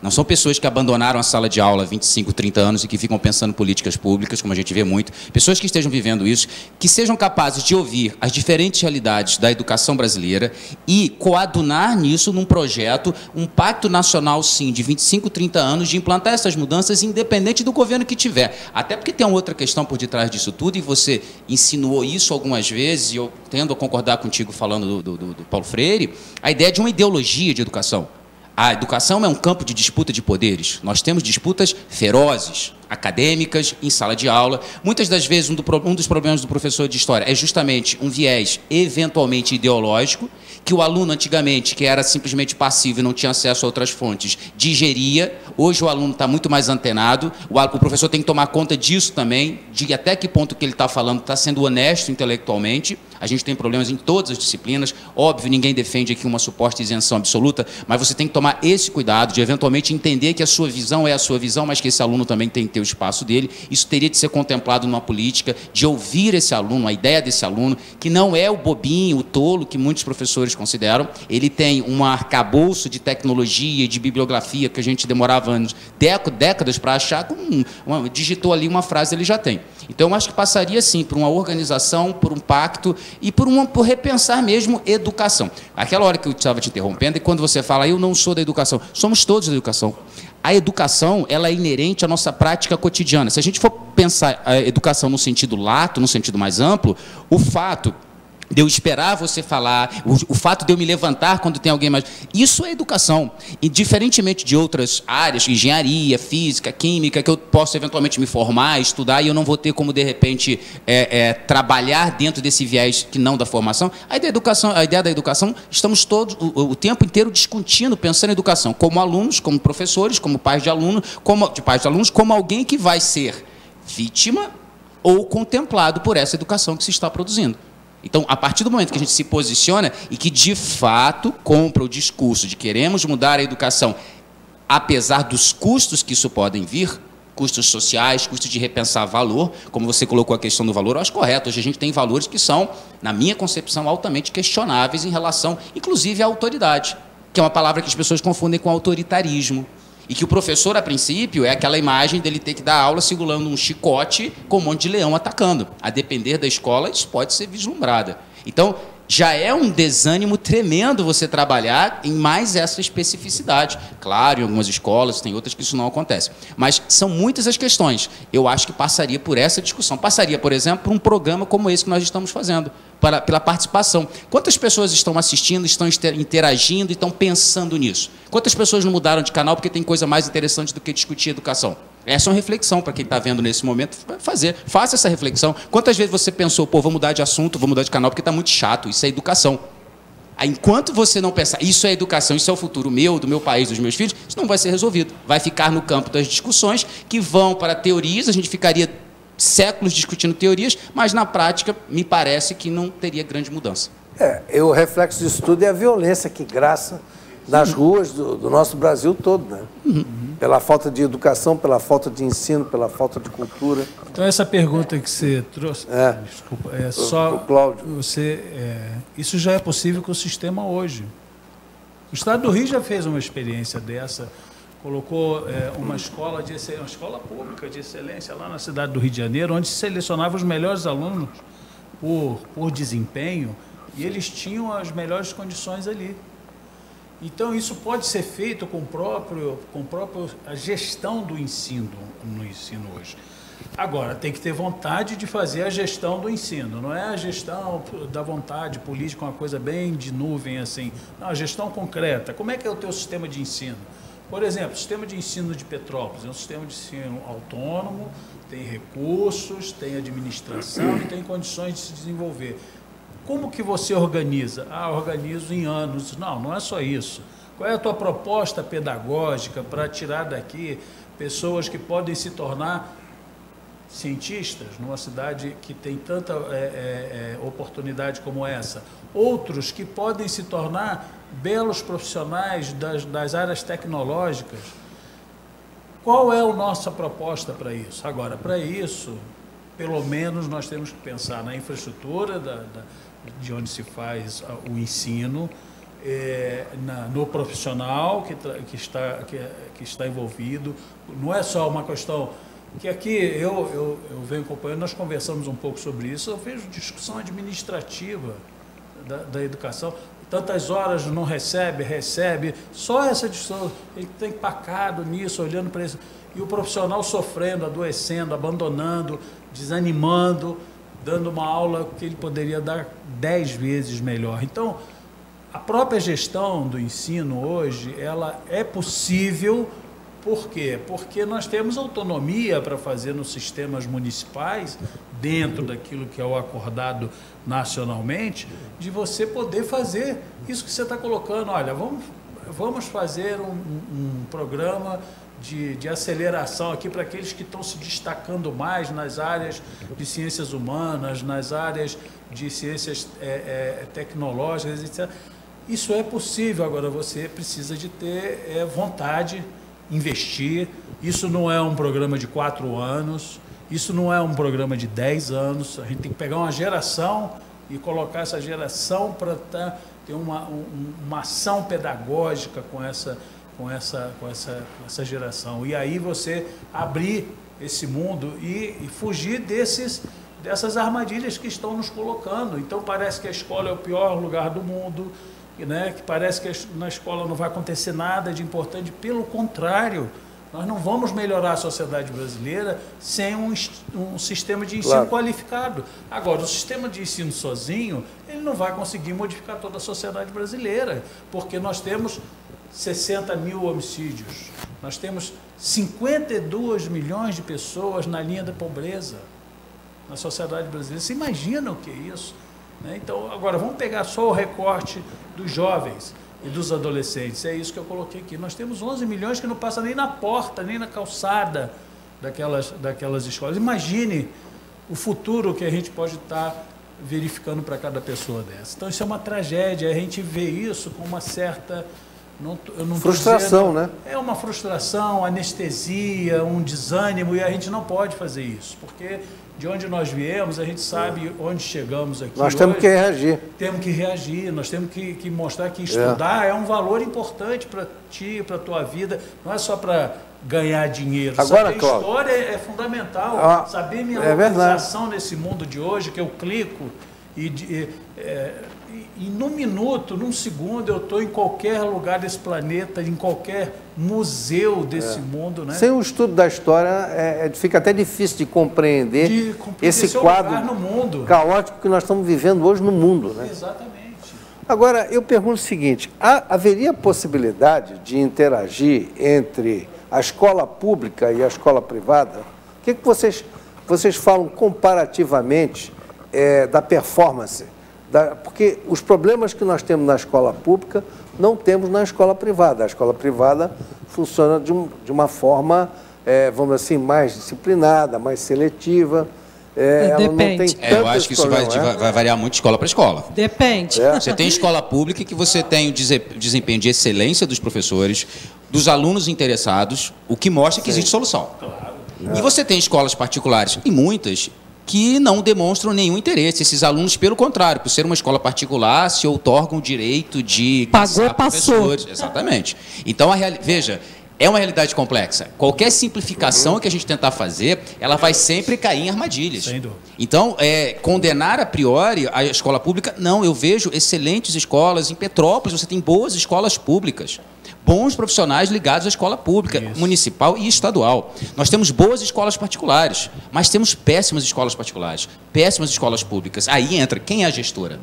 Não são pessoas que abandonaram a sala de aula há 25, 30 anos e que ficam pensando em políticas públicas, como a gente vê muito. Pessoas que estejam vivendo isso, que sejam capazes de ouvir as diferentes realidades da educação brasileira e coadunar nisso num projeto, um pacto nacional, sim, de 25, 30 anos, de implantar essas mudanças independente do governo que tiver. Até porque tem uma outra questão por detrás disso tudo, e você insinuou isso algumas vezes, e eu tendo a concordar contigo falando do Paulo Freire, a ideia de uma ideologia de educação. A educação é um campo de disputa de poderes. Nós temos disputas ferozes, acadêmicas, em sala de aula. Muitas das vezes, um dos problemas do professor de história é justamente um viés eventualmente ideológico, que o aluno antigamente, que era simplesmente passivo e não tinha acesso a outras fontes, digeria. Hoje o aluno está muito mais antenado. O professor tem que tomar conta disso também, de até que ponto que ele está falando está sendo honesto intelectualmente. a gente tem problemas em todas as disciplinas. Óbvio, ninguém defende aqui uma suposta isenção absoluta, mas você tem que tomar esse cuidado de, eventualmente, entender que a sua visão é a sua visão, mas que esse aluno também tem que ter o espaço dele. Isso teria de ser contemplado numa política, de ouvir esse aluno, a ideia desse aluno, que não é o bobinho, o tolo, que muitos professores consideram. Ele tem um arcabouço de tecnologia, de bibliografia, que a gente demorava anos, décadas para achar, digitou ali uma frase, ele já tem. Então, eu acho que passaria, sim, por uma organização, por um pacto e por repensar mesmo educação. Aquela hora que eu estava te interrompendo, e quando você fala, eu não sou da educação, somos todos da educação. A educação, ela é inerente à nossa prática cotidiana. Se a gente for pensar a educação no sentido lato, no sentido mais amplo, o fato de eu esperar você falar, o fato de eu me levantar quando tem alguém mais... Isso é educação. E, diferentemente de outras áreas, engenharia, física, química, que eu posso eventualmente me formar, estudar, e eu não vou ter como, de repente, trabalhar dentro desse viés que não da formação, a ideia da educação, estamos todos, o tempo inteiro, discutindo, pensando em educação, como alunos, como professores, como pais de alunos, como alguém que vai ser vítima ou contemplado por essa educação que se está produzindo. Então, a partir do momento que a gente se posiciona e que, de fato, compra o discurso de queremos mudar a educação, apesar dos custos que isso podem vir, custos sociais, custos de repensar valor, como você colocou a questão do valor, eu acho correto. Hoje a gente tem valores que são, na minha concepção, altamente questionáveis em relação, inclusive, à autoridade, que é uma palavra que as pessoas confundem com autoritarismo. E que o professor, a princípio, é aquela imagem dele ter que dar aula segurando um chicote com um monte de leão atacando. A depender da escola, isso pode ser vislumbrado. Então, já é um desânimo tremendo você trabalhar em mais essa especificidade. Claro, em algumas escolas, tem outras que isso não acontece. Mas são muitas as questões. Eu acho que passaria por essa discussão. Passaria, por exemplo, por um programa como esse que nós estamos fazendo, pela participação. Quantas pessoas estão assistindo, estão interagindo e estão pensando nisso? Quantas pessoas não mudaram de canal porque tem coisa mais interessante do que discutir educação? Essa é uma reflexão para quem está vendo nesse momento fazer. Faça essa reflexão. Quantas vezes você pensou, pô, vou mudar de assunto, vou mudar de canal porque está muito chato, isso é educação. Enquanto você não pensar, isso é educação, isso é o futuro meu, do meu país, dos meus filhos, isso não vai ser resolvido. Vai ficar no campo das discussões que vão para teorias, a gente ficaria séculos discutindo teorias, mas na prática me parece que não teria grande mudança. O reflexo disso tudo é a violência que graça nas ruas do nosso Brasil todo, né? Pela falta de educação, pela falta de ensino, pela falta de cultura. Então, essa pergunta que você trouxe, desculpa, só Cláudio. Isso já é possível com o sistema hoje. O Estado do Rio já fez uma experiência dessa, colocou uma escola pública de excelência lá na cidade do Rio de Janeiro, onde se selecionava os melhores alunos por desempenho, e eles tinham as melhores condições ali. Então, isso pode ser feito com a gestão do ensino, no ensino hoje. Agora, tem que ter vontade de fazer a gestão do ensino, não é a gestão da vontade política, uma coisa bem de nuvem, assim. Não, a gestão concreta. Como é que é o teu sistema de ensino? Por exemplo, o sistema de ensino de Petrópolis é um sistema de ensino autônomo, tem recursos, tem administração e tem condições de se desenvolver. Como que você organiza? Organizo em anos. Não é só isso. Qual é a tua proposta pedagógica para tirar daqui pessoas que podem se tornar cientistas numa cidade que tem tanta oportunidade como essa? Outros que podem se tornar belos profissionais das áreas tecnológicas. Qual é a nossa proposta para isso? Agora, para isso, pelo menos nós temos que pensar na infraestrutura de onde se faz o ensino, no profissional que está envolvido. Não é só uma questão que aqui eu venho acompanhando, nós conversamos um pouco sobre isso, eu vejo discussão administrativa da educação. Tantas horas não recebe, só essa discussão, ele está empacado nisso, olhando para isso, e o profissional sofrendo, adoecendo, abandonando, desanimando, dando uma aula que ele poderia dar 10 vezes melhor. Então, a própria gestão do ensino hoje, ela é possível. Por quê? Porque nós temos autonomia para fazer nos sistemas municipais, dentro daquilo que é o acordado nacionalmente, de você poder fazer isso que você está colocando. Olha, vamos fazer um programa de aceleração aqui para aqueles que estão se destacando mais nas áreas de ciências humanas, nas áreas de ciências tecnológicas, etc. Isso é possível, agora você precisa de ter vontade, investir. Isso não é um programa de 4 anos, isso não é um programa de 10 anos. A gente tem que pegar uma geração e colocar essa geração para ter uma ação pedagógica com essa geração. E aí você abrir esse mundo e fugir dessas armadilhas que estão nos colocando. Então parece que a escola é o pior lugar do mundo, né? Que parece que na escola não vai acontecer nada de importante. Pelo contrário, nós não vamos melhorar a sociedade brasileira sem um sistema de ensino qualificado. Agora, o sistema de ensino sozinho, ele não vai conseguir modificar toda a sociedade brasileira, porque nós temos 60 mil homicídios, nós temos 52 milhões de pessoas na linha da pobreza na sociedade brasileira. Você imagina o que é isso? Né? Então, agora, vamos pegar só o recorte dos jovens e dos adolescentes. É isso que eu coloquei aqui. Nós temos 11 milhões que não passam nem na porta, nem na calçada daquelas escolas. Imagine o futuro que a gente pode estar verificando para cada pessoa dessa. Então, isso é uma tragédia. A gente vê isso com uma certa... frustração, né? É uma frustração, anestesia, um desânimo, e a gente não pode fazer isso, porque de onde nós viemos, a gente sabe onde chegamos aqui. Nós temos que reagir. Temos que reagir, nós temos que mostrar que estudar é um valor importante para ti, para a tua vida, não é só para ganhar dinheiro. Agora, saber Cláudio, história é fundamental, saber minha localização nesse mundo de hoje, que eu clico e num minuto, num segundo, eu estou em qualquer lugar desse planeta, em qualquer museu desse mundo. Né? Sem o estudo da história, fica até difícil de compreender esse quadro no mundo caótico que nós estamos vivendo hoje no mundo. Né? Exatamente. Agora, eu pergunto o seguinte, haveria possibilidade de interagir entre a escola pública e a escola privada? O que vocês falam comparativamente da performance? Porque os problemas que nós temos na escola pública não temos na escola privada. A escola privada funciona de uma forma, vamos dizer assim, mais disciplinada, mais seletiva. Ela não tem eu acho que isso vai variar muito de escola para escola. Depende. Você tem escola pública que você tem o desempenho de excelência dos professores, dos alunos interessados, o que mostra que existe solução. E você tem escolas particulares, e muitas, que não demonstram nenhum interesse. Esses alunos, pelo contrário, por ser uma escola particular, se outorgam o direito de pagou, passou. Exatamente. Então, veja, é uma realidade complexa. Qualquer simplificação que a gente tentar fazer, ela vai sempre cair em armadilhas. Sem dúvida. Então, condenar a priori a escola pública, não. Eu vejo excelentes escolas. Em Petrópolis, você tem boas escolas públicas. Bons profissionais ligados à escola pública, municipal e estadual. Nós temos boas escolas particulares, mas temos péssimas escolas particulares, péssimas escolas públicas. Aí entra, quem é a gestora?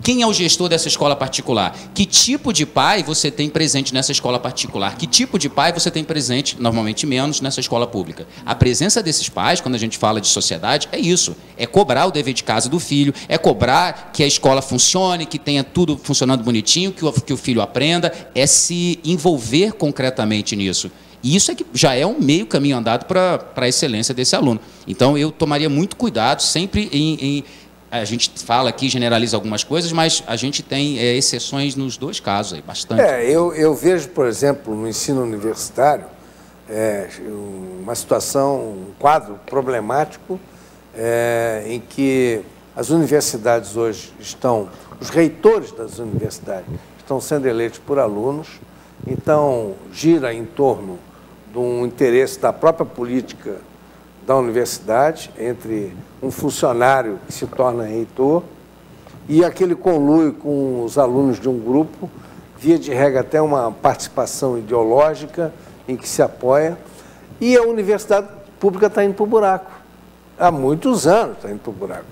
Quem é o gestor dessa escola particular? Que tipo de pai você tem presente nessa escola particular? Que tipo de pai você tem presente, normalmente menos, nessa escola pública? A presença desses pais, quando a gente fala de sociedade, é isso. É cobrar o dever de casa do filho, é cobrar que a escola funcione, que tenha tudo funcionando bonitinho, que o filho aprenda, é se envolver concretamente nisso. E isso é que já é um meio caminho andado para a excelência desse aluno. Então, eu tomaria muito cuidado sempre a gente fala aqui, generaliza algumas coisas, mas a gente tem exceções nos dois casos, aí, bastante. Eu vejo, por exemplo, no ensino universitário, uma situação, um quadro problemático em que as universidades hoje os reitores das universidades estão sendo eleitos por alunos, então gira em torno de um interesse da própria política da universidade, entre um funcionário que se torna reitor e aquele conluio com os alunos de um grupo, via de regra até uma participação ideológica em que se apoia, e a universidade pública está indo para o buraco. Há muitos anos está indo para o buraco.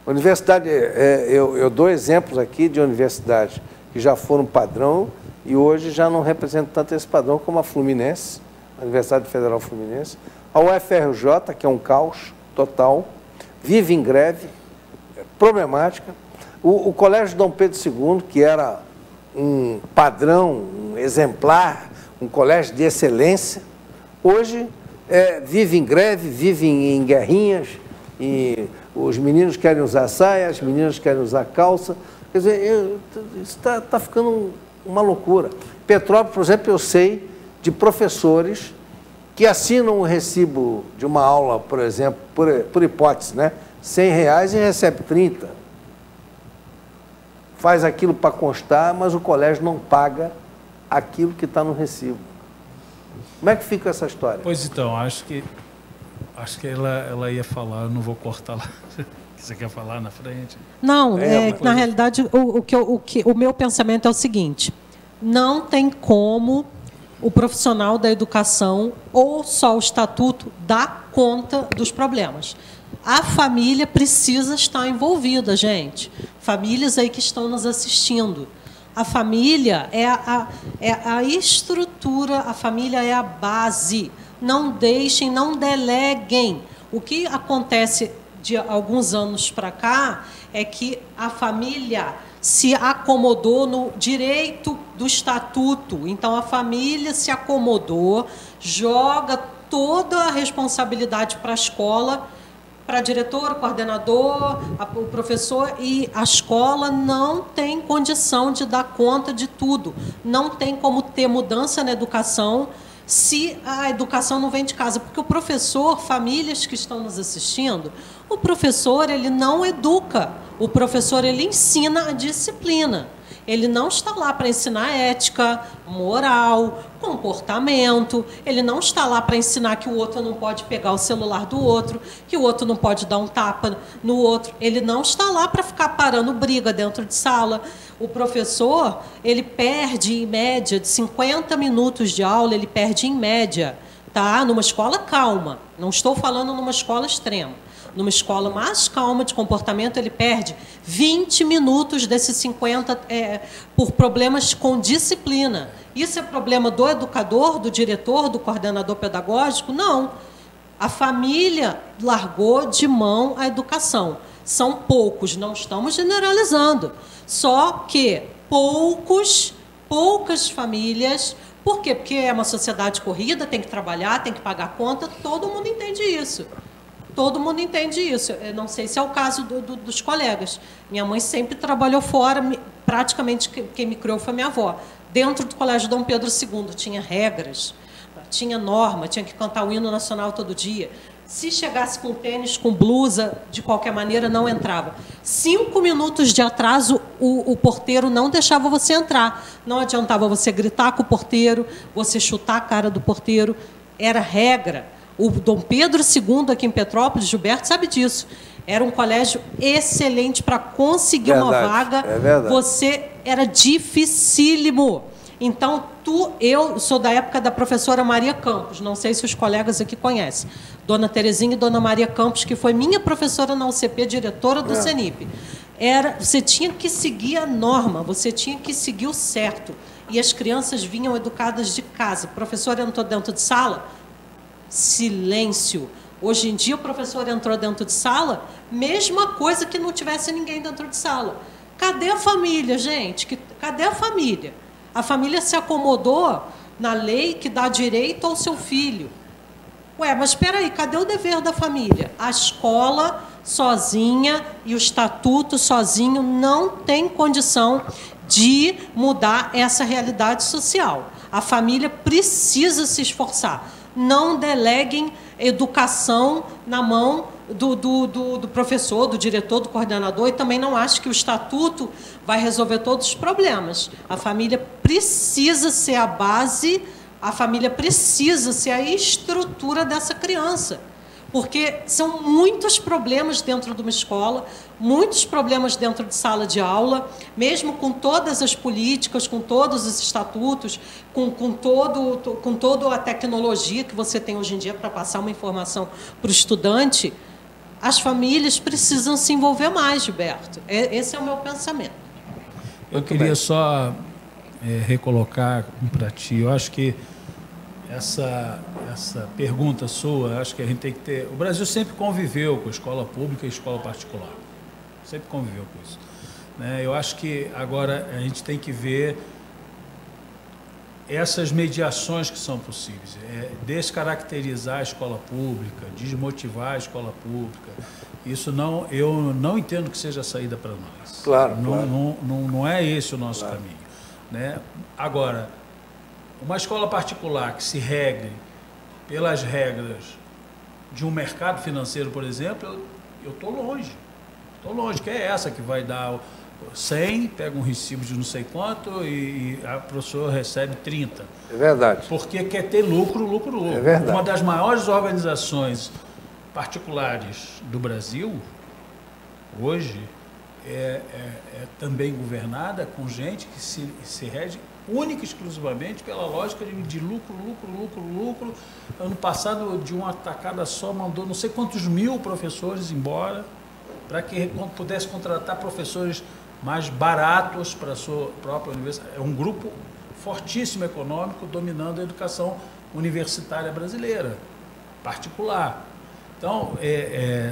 A universidade, eu dou exemplos aqui de universidades que já foram padrão e hoje já não representam tanto esse padrão como a Fluminense, a Universidade Federal Fluminense. A UFRJ, que é um caos total, vive em greve, problemática. O Colégio Dom Pedro II, que era um padrão, um exemplar, um colégio de excelência, hoje vive em greve, vive em guerrinhas, e os meninos querem usar saia, as meninas querem usar calça. Quer dizer, isso está ficando uma loucura. Petrópolis, por exemplo, eu sei de professores que assinam o recibo de uma aula, por exemplo, por hipótese, né? R$100 e recebe 30. Faz aquilo para constar, mas o colégio não paga aquilo que está no recibo. Como é que fica essa história? Pois então, acho que ela ia falar, eu não vou cortar lá. Você quer falar na frente? Não, na realidade, o meu pensamento é o seguinte: não tem como o profissional da educação ou só o estatuto dar conta dos problemas. A família precisa estar envolvida, gente. Famílias aí que estão nos assistindo. A família é a estrutura, a família é a base. Não deixem, não deleguem. O que acontece de alguns anos para cá é que a família se acomodou no direito do estatuto. Então, a família se acomodou, joga toda a responsabilidade para a escola, para a diretora, coordenador, o professor, e a escola não tem condição de dar conta de tudo. Não tem como ter mudança na educação se a educação não vem de casa. Porque o professor, famílias que estão nos assistindo, o professor ele não educa, o professor ele ensina a disciplina. Ele não está lá para ensinar ética, moral, comportamento. Ele não está lá para ensinar que o outro não pode pegar o celular do outro, que o outro não pode dar um tapa no outro. Ele não está lá para ficar parando briga dentro de sala. O professor, ele perde, em média, de 50 minutos de aula, ele perde, em média, tá? Numa escola calma. Não estou falando numa escola extrema. Numa escola mais calma de comportamento, ele perde 20 minutos desses 50 por problemas com disciplina. Isso é problema do educador, do diretor, do coordenador pedagógico? Não. A família largou de mão a educação. São poucos, não estamos generalizando. Só que poucas famílias. Por quê? Porque é uma sociedade corrida, tem que trabalhar, tem que pagar conta, todo mundo entende isso. Todo mundo entende isso. Eu não sei se é o caso dos colegas. Minha mãe sempre trabalhou fora, praticamente quem me criou foi minha avó. Dentro do Colégio Dom Pedro II tinha regras, tinha norma, tinha que cantar o hino nacional todo dia. Se chegasse com tênis, com blusa, de qualquer maneira, não entrava. 5 minutos de atraso, o porteiro não deixava você entrar. Não adiantava você gritar com o porteiro, você chutar a cara do porteiro. Era regra. O Dom Pedro II, aqui em Petrópolis, Gilberto sabe disso. Era um colégio excelente para conseguir uma vaga. É verdade. Você era dificílimo. Então, eu sou da época da professora Maria Campos, não sei se os colegas aqui conhecem. Dona Terezinha e Dona Maria Campos, que foi minha professora na UCP, diretora do CENIP. Você tinha que seguir a norma, você tinha que seguir o certo. E as crianças vinham educadas de casa. O professor entrou dentro de sala, silêncio. Hoje em dia, o professor entrou dentro de sala, mesma coisa que não tivesse ninguém dentro de sala. Cadê a família, gente? Cadê a família? A família se acomodou na lei que dá direito ao seu filho. Ué, mas espera aí, cadê o dever da família? A escola sozinha e o estatuto sozinho não tem condição de mudar essa realidade social. A família precisa se esforçar. Não deleguem educação na mão do professor, do diretor, do coordenador, e também não acho que o estatuto vai resolver todos os problemas. A família precisa ser a base, a família precisa ser a estrutura dessa criança. Porque são muitos problemas dentro de uma escola, muitos problemas dentro de sala de aula, mesmo com todas as políticas, com todos os estatutos, com toda a tecnologia que você tem hoje em dia para passar uma informação para o estudante, as famílias precisam se envolver mais, Gilberto. Esse é o meu pensamento. Eu queria só recolocar para ti. Eu acho que essa pergunta sua, acho que a gente tem que ter... O Brasil sempre conviveu com escola pública e escola particular. Sempre conviveu com isso. Eu acho que agora a gente tem que ver essas mediações que são possíveis, descaracterizar a escola pública, desmotivar a escola pública, isso não, eu não entendo que seja a saída para nós. Claro, não é esse o nosso caminho, né? Agora, uma escola particular que se regue pelas regras de um mercado financeiro, por exemplo, eu estou longe, que é essa que vai dar 100, pega um recibo de não sei quanto e a professora recebe 30. É verdade. Porque quer ter lucro. É verdade. Uma das maiores organizações particulares do Brasil, hoje, é também governada com gente que se rege única e exclusivamente pela lógica de lucro. Ano passado, de uma tacada só, mandou não sei quantos mil professores embora para que pudesse contratar professores mais baratos para a sua própria universidade. É um grupo fortíssimo econômico dominando a educação universitária brasileira, particular. Então,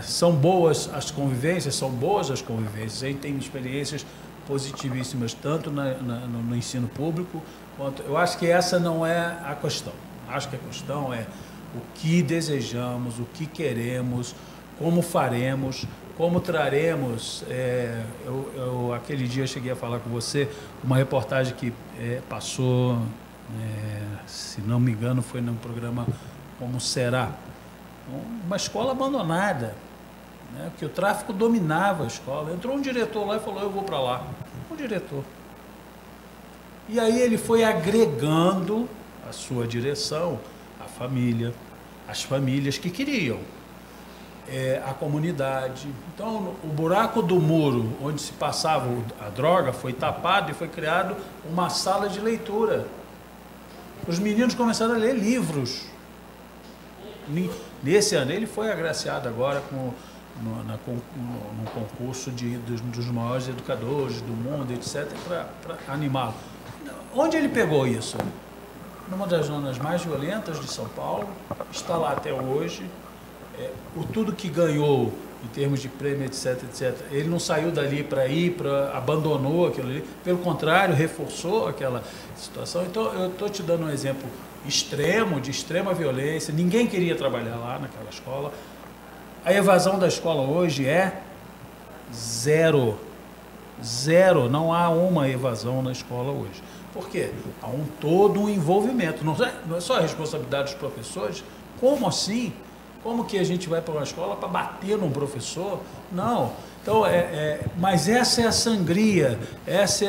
são boas as convivências, A gente tem experiências positivíssimas, tanto no ensino público, quanto... Eu acho que essa não é a questão. Acho que a questão é o que desejamos, o que queremos, como faremos, como traremos. Aquele dia eu cheguei a falar com você, uma reportagem que passou, se não me engano, foi num programa Como Será, uma escola abandonada, né, porque o tráfico dominava a escola. Entrou um diretor lá e falou, eu vou para lá. Um diretor. E aí ele foi agregando a sua direção, a família, as famílias que queriam, a comunidade. Então, o buraco do muro onde se passava a droga foi tapado e foi criado uma sala de leitura. Os meninos começaram a ler livros. Nesse ano, ele foi agraciado agora num concurso dos maiores educadores do mundo, etc., para animá-lo. Onde ele pegou isso? Numa das zonas mais violentas de São Paulo, está lá até hoje. Tudo que ganhou em termos de prêmio, etc., ele não saiu dali abandonou aquilo ali, pelo contrário, reforçou aquela situação. Então, eu estou te dando um exemplo extremo, de extrema violência. Ninguém queria trabalhar lá naquela escola. A evasão da escola hoje é zero. Não há uma evasão na escola hoje. Por quê? Há todo um envolvimento. Não é só a responsabilidade dos professores. Como assim? Como que a gente vai para uma escola para bater num professor? Não. Então, mas essa é a sangria, essa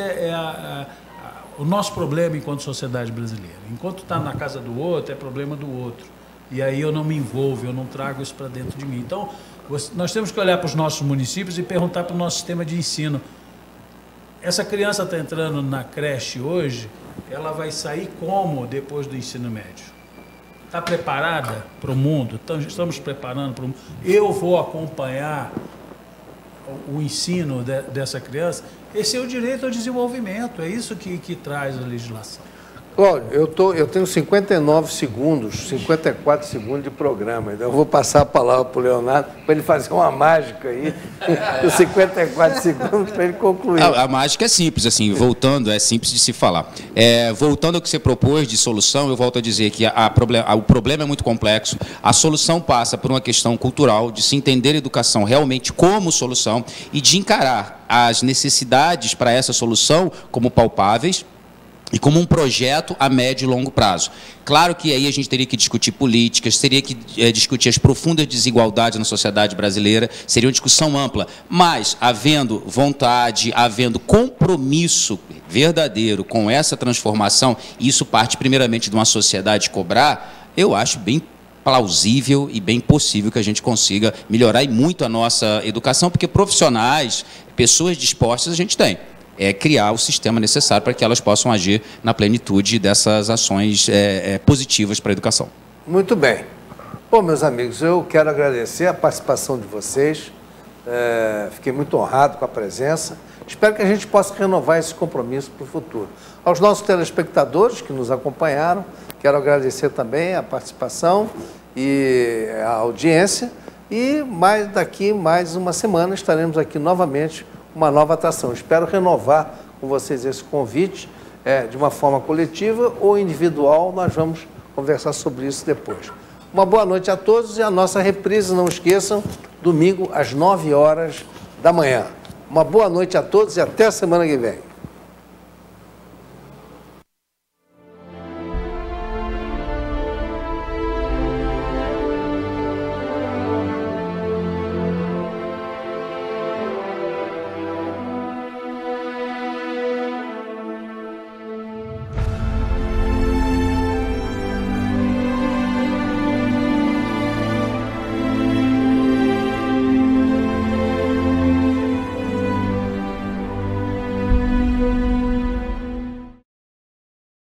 o nosso problema enquanto sociedade brasileira. Enquanto está na casa do outro, é problema do outro. E aí eu não me envolvo, eu não trago isso para dentro de mim. Então, nós temos que olhar para os nossos municípios e perguntar para o nosso sistema de ensino. Essa criança está entrando na creche hoje, ela vai sair como depois do ensino médio? Está preparada para o mundo? Estamos preparando para o mundo? Eu vou acompanhar o ensino dessa criança? Esse é o direito ao desenvolvimento, é isso que traz a legislação. Cláudio, eu tenho 54 segundos de programa, então eu vou passar a palavra para o Leonardo, para ele fazer uma mágica aí, os 54 segundos para ele concluir. A mágica é simples, assim, voltando, é simples de se falar. Voltando ao que você propôs de solução, eu volto a dizer que o problema é muito complexo, a solução passa por uma questão cultural, de se entender a educação realmente como solução e de encarar as necessidades para essa solução como palpáveis, e como um projeto a médio e longo prazo. Claro que aí a gente teria que discutir políticas, teria que discutir as profundas desigualdades na sociedade brasileira, seria uma discussão ampla, mas havendo vontade, havendo compromisso verdadeiro com essa transformação, e isso parte primeiramente de uma sociedade cobrar, eu acho bem plausível e bem possível que a gente consiga melhorar e muito a nossa educação, porque profissionais, pessoas dispostas a gente tem. Criar o sistema necessário para que elas possam agir na plenitude dessas ações positivas para a educação. Muito bem. Bom, meus amigos, eu quero agradecer a participação de vocês. Fiquei muito honrado com a presença. Espero que a gente possa renovar esse compromisso para o futuro. Aos nossos telespectadores que nos acompanharam, quero agradecer também a participação e a audiência. E daqui mais uma semana estaremos aqui novamente uma nova atração. Espero renovar com vocês esse convite de uma forma coletiva ou individual. Nós vamos conversar sobre isso depois. Uma boa noite a todos e a nossa reprise, não esqueçam, domingo às 9 horas da manhã. Uma boa noite a todos e até a semana que vem.